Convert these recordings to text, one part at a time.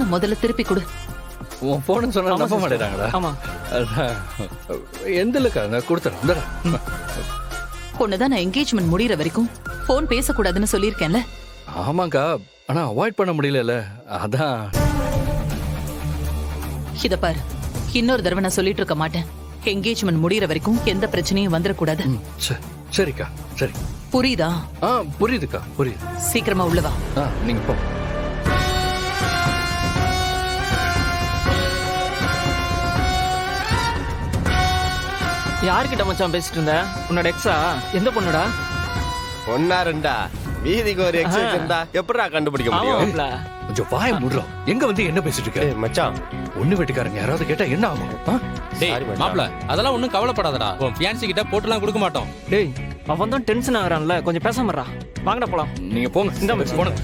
போனை முதல்ல திருப்பி கொடு. உன் போன்னு சொன்னா நம்ப மாட்டேறாங்களா? ஆமா. எந்த இல்லக்கா நான் கொடுத்துறேன். பொண்ணுதான் நான் என்கேஜ்மெண்ட் முடியற வரைக்கும் போன் பேசக்கூடாதுன்னு சொல்லியிருக்கேன்ல. ஆமாக்கா, ஆனா அவாய்ட் பண்ண முடியல. அதான். இத பாரு, இன்னொரு தடவை நான் சொல்லிட்டு இருக்க மாட்டேன். என்கேஜ்மெண்ட் முடியற வரைக்கும் எந்த பிரச்சனையும் வந்துடக்கூடாது. சரிக்கா, சரி. புரியுதா? புரியுதுக்கா, புரியுது. சீக்கிரமா உள்ள வா. நீங்க போ. யார்கிட்ட மச்சான் பேசிட்டு இருந்த? உன்னோட எக்ஸா? எந்த பொண்ணுடா? ஒன்னா ரெண்டா வீதிக்கு ஒரு எக்ஸ் இருந்தா எப்படா கண்டுபிடிக்க முடியும்? கொஞ்சம் வாய மூடுறோம். எங்க வந்து என்ன பேசிட்டு இருக்க? மச்சான், ஒண்ணு வீட்டுக்காரங்க யாராவது கேட்டா என்ன ஆகும்? டேய் மாப்ள, அதெல்லாம் ஒண்ணும் கவலைப்படாதடா. உன் ஃபியான்சி கிட்ட போட்டுலாம் கொடுக்க மாட்டோம். டேய், அவன் தான் டென்ஷன் ஆகுறான்ல, கொஞ்சம் பேசாம இருடா. வாங்கடா போலாம். நீங்க போங்க. இந்த மச்சான் போங்க.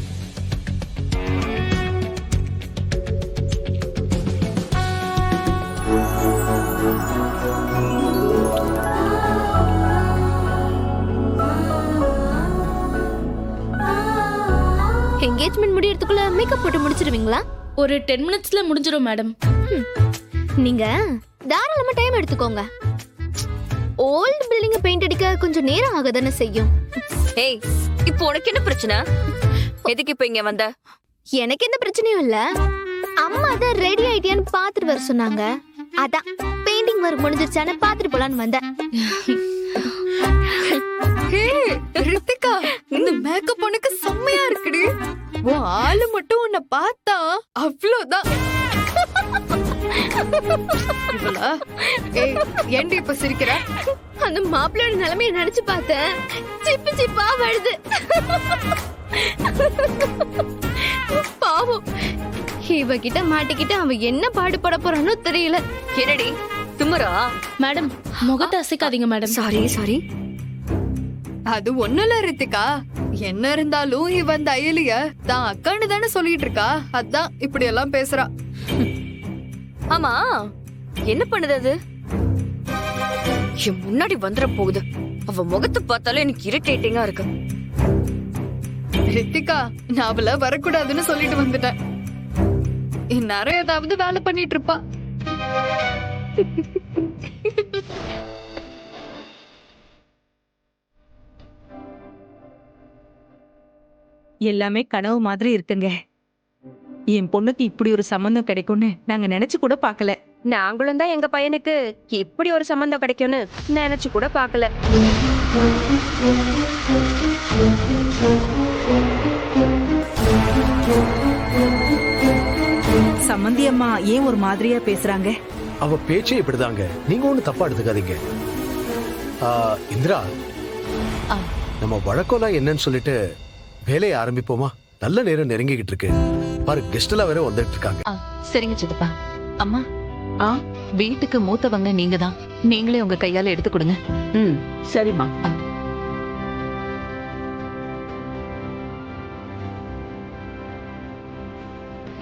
என்கேஜ்மெண்ட் முடியறதுக்குள்ள மேக்கப் போட்டு முடிச்சிடுவீங்களா? ஒரு 10 மினிட்ஸ்ல முடிஞ்சிடும் மேடம். நீங்க தாராளமா டைம் எடுத்துக்கோங்க. ஓல்ட் பில்டிங் பெயிண்ட் அடிக்க கொஞ்சம் நேரம் ஆகதானே செய்யும். ஏய், இப்போ உனக்கு என்ன பிரச்சனை? எதுக்கு இப்ப இங்க வந்த? எனக்கு எந்த பிரச்சனையும் இல்ல. அம்மா தான் ரெடி ஆயிட்டியான்னு பாத்துட்டு வர சொன்னாங்க. அதான் பெயிண்டிங் ஒர்க் முடிஞ்சிருச்சான்னு பாத்துட்டு போலான்னு வந்தேன். ரித்திகா, இந்த மேக்கப் உனக்கு செம்மையா இருக்குடி. உன் ஆளு மட்டும் உன்னை பார்த்தா அவ்வளவுதான். ஏண்டி இப்ப சிரிக்கிற? அந்த மாப்பிள்ளையோட நிலைமையை நினைச்சு பார்த்தேன். சிப்பு சிப்பா வருது. பாவம், இவகிட்ட மாட்டிக்கிட்டு அவன் என்ன பாடுபட போறானோ தெரியல. என்னடி திமிரா? மேடம், முகத்தை அசைக்காதீங்க மேடம். சாரி. அது ஒண்ணுல ரித்திகா, என்ன இருந்தாலும் இவன் அந்த அயலிய தான் அக்கான்னு தானே சொல்லிட்டு இருக்கா. அதான் இப்படி எல்லாம் பேசுறா. ஆமா, என்ன பண்ணுது அது? என் முன்னாடி வந்துட போகுது. அவ முகத்தை பார்த்தாலும் எனக்கு இரிட்டேட்டிங்கா இருக்கு. ரித்திகா, நான் அவள வரக்கூடாதுன்னு சொல்லிட்டு வந்துட்டேன். இந்நேரம் ஏதாவது வேலை பண்ணிட்டு இருப்பா. எல்லாமே கனவு மாதிரி இருக்குங்க. என் பொண்ணுக்கு இப்படி ஒரு சம்பந்தம் கிடைக்கும்னு நாங்க நினைச்சு கூட பார்க்கல. நாங்களும் தான் எங்க பையனுக்கு இப்படி ஒரு சம்பந்தம் கிடைக்கும்னு நினைச்சு கூட பார்க்கல. சம்பந்தி அம்மா ஏன் ஒரு மாதிரியா பேசுறாங்க? அவ பேச்சே இப்படிதாங்க. நீங்க ஒண்ணு தப்பா எடுத்துக்காதீங்க. இந்திரா, நம்ம வழக்கம்லாம் என்னன்னு சொல்லிட்டு வேலையை ஆரம்பிப்போமா? நல்ல நேரம் நெருங்கிக்கிட்டு இருக்கு. பாரு, கெஸ்ட் எல்லாம் வேற வந்துட்டு இருக்காங்க. சரிங்க சித்தப்பா. அம்மா, வீட்டுக்கு மூத்தவங்க நீங்க தான். நீங்களே உங்க கையால எடுத்து கொடுங்க. சரிம்மா.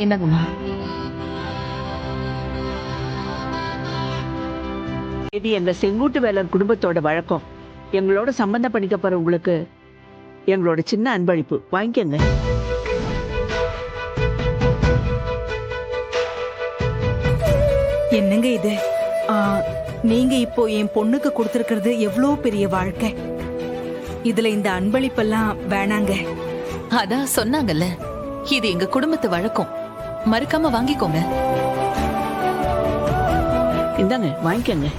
என்னங்கம்மா? இது எங்க செங்குட்டு வேலர் குடும்பத்தோட வழக்கம். எங்களோட சம்பந்தம் பண்ணிக்க போற உங்களுக்கு எங்களோட சின்ன அன்பளிப்பு வாங்கிக்கங்க. என்னங்க இது? நீங்க இப்போ என் பொண்ணுக்கு கொடுத்திருக்கிறது எவ்வளவு பெரிய வாழ்க்கை. இதுல இந்த அன்பளிப்பெல்லாம் வேணாங்க. அதான் சொன்னாங்கல்ல, இது எங்க குடும்பத்து வழக்கம். மறுக்காம வாங்கிக்கோங்க. இந்தாங்க, வாங்கிக்கங்க.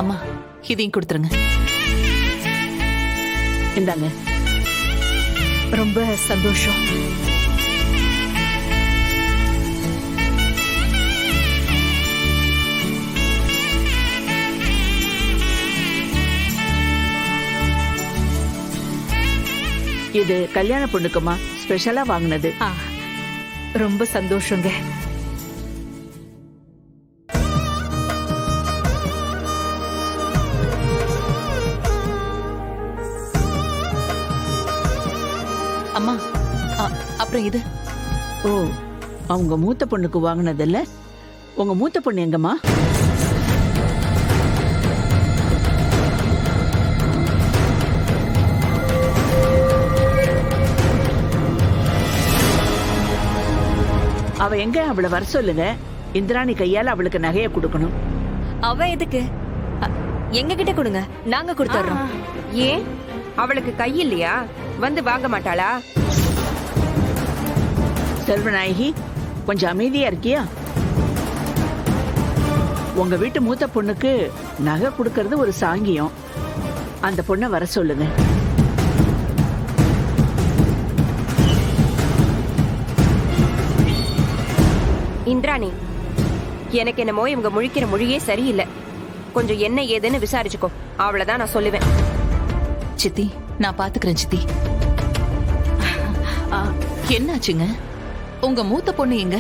அம்மா, இதையும் கொடுத்துருங்க. இந்தாங்க. ரொம்ப சந்தோஷம். இது கல்யாண பொண்ணுக்குமா ஸ்பெஷலா வாங்கினது. ரொம்ப சந்தோஷங்க. அம்மா, அப்புறம் இது. ஓ, அவங்க மூத்த பொண்ணுக்கு வாங்கினதில்ல? உங்க மூத்த பொண்ணு எங்கம்மா? அவ எங்க? அவளை வர சொல்லுங்க. இந்திராணி கையால அவளுக்கு நகைய கொடுக்கணும். அவ எதுக்கு? எங்க கிட்ட கொடுங்க, நாங்க கொடுத்துறோம். ஏன் அவளுக்கு கை இல்லையா? வந்து வாங்க மாட்டாளா? செல்வநாயகி, கொஞ்சம் அமைதியா இருக்கியா? உங்க வீட்டு மூத்த பொண்ணுக்கு நகை கொடுக்கறது ஒரு சாங்கியம். அந்த பொண்ணை வர சொல்லுங்க. இந்திராணி, எனக்கு என்னமோ இவங்க முழிக்கிற மொழியே சரியில்லை. கொஞ்சம் என்ன ஏதுன்னு விசாரிச்சுக்கோ, அவ்வளவுதான் நான் சொல்லுவேன். சித்தி, நான் பாத்துக்கிறேன் சித்தி. என்னாச்சுங்க? உங்க மூத்த பொண்ணு எங்க?